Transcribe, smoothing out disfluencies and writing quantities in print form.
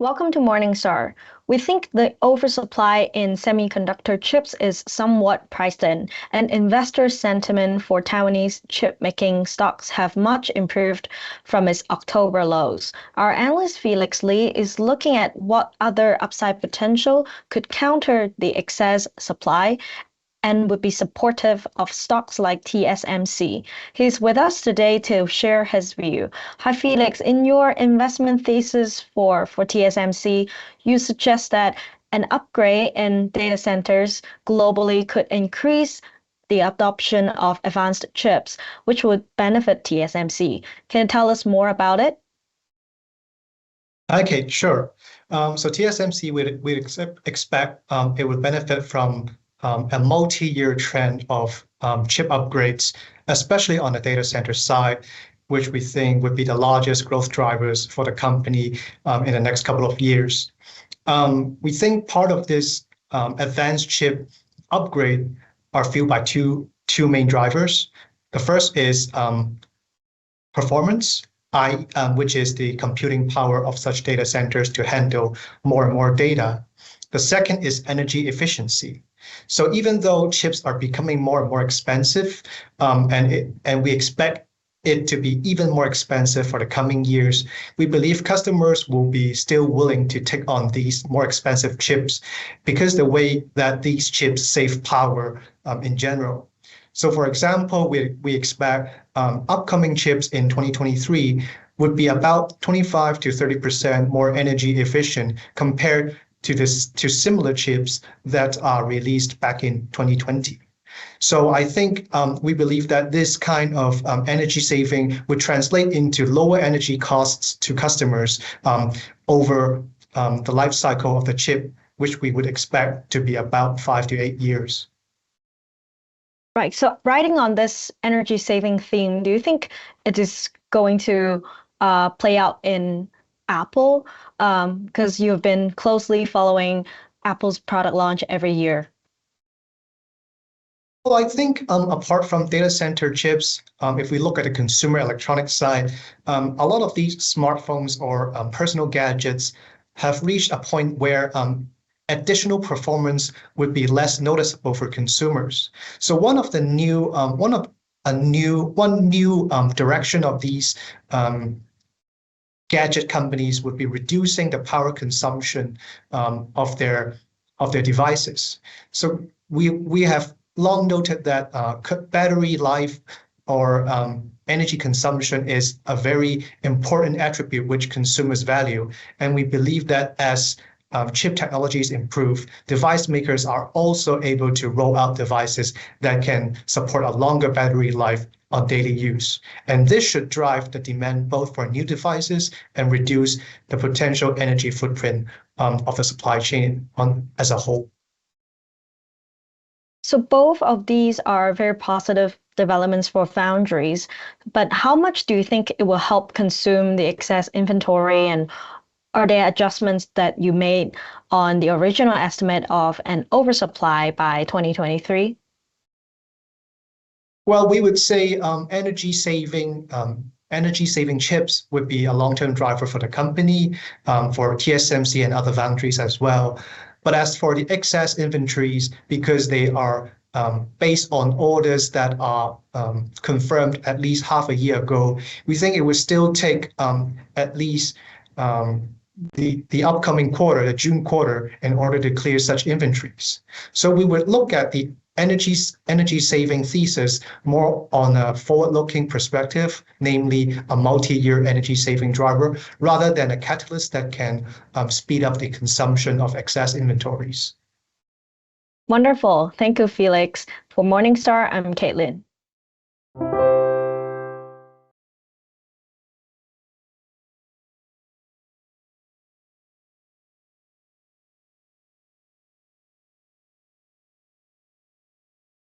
Welcome to Morningstar. We think the oversupply in semiconductor chips is somewhat priced in, and investor sentiment for Taiwanese chip-making stocks have much improved from its October lows. Our analyst Felix Lee is looking at what other upside potential could counter the excess supply and would be supportive of stocks like TSMC. He's with us today to share his view. Hi, Felix. In your investment thesis for TSMC, you suggest that an upgrade in data centers globally could increase the adoption of advanced chips, which would benefit TSMC. Can you tell us more about it? Okay, sure. So TSMC we expect it would benefit from a multi-year trend of chip upgrades, especially on the data center side, which we think would be the largest growth drivers for the company in the next couple of years. We think part of this advanced chip upgrade are fueled by two main drivers. The first is performance, which is the computing power of such data centers to handle more and more data. The second is energy efficiency. So even though chips are becoming more and more expensive, and we expect it to be even more expensive for the coming years, we believe customers will be still willing to take on these more expensive chips because the way that these chips save power in general. So for example, we expect upcoming chips in 2023 would be about 25 to 30% more energy efficient compared to similar chips that are released back in 2020. So I think we believe that this kind of energy saving would translate into lower energy costs to customers over the life cycle of the chip, which we would expect to be about 5 to 8 years. Right. So riding on this energy saving theme, do you think it is going to play out in Apple? Because you've been closely following Apple's product launch every year. Well, I think apart from data center chips, if we look at the consumer electronics side, a lot of these smartphones or personal gadgets have reached a point where additional performance would be less noticeable for consumers. So one new direction of these gadget companies would be reducing the power consumption of their devices. So we have long noted that battery life or energy consumption is a very important attribute which consumers value, and we believe that as chip technologies improve, device makers are also able to roll out devices that can support a longer battery life on daily use. And this should drive the demand both for new devices and reduce the potential energy footprint of the supply chain as a whole. So both of these are very positive developments for foundries, but how much do you think it will help consume the excess inventory, and are there adjustments that you made on the original estimate of an oversupply by 2023? Well, we would say energy saving chips would be a long-term driver for the company, for TSMC and other foundries as well. But as for the excess inventories, because they are based on orders that are confirmed at least half a year ago, we think it would still take at least the upcoming quarter, the June quarter, in order to clear such inventories. So we would look at the energy saving thesis more on a forward-looking perspective, namely a multi-year energy saving driver, rather than a catalyst that can speed up the consumption of excess inventories. Wonderful. Thank you, Felix. For Morningstar, I'm Caitlin.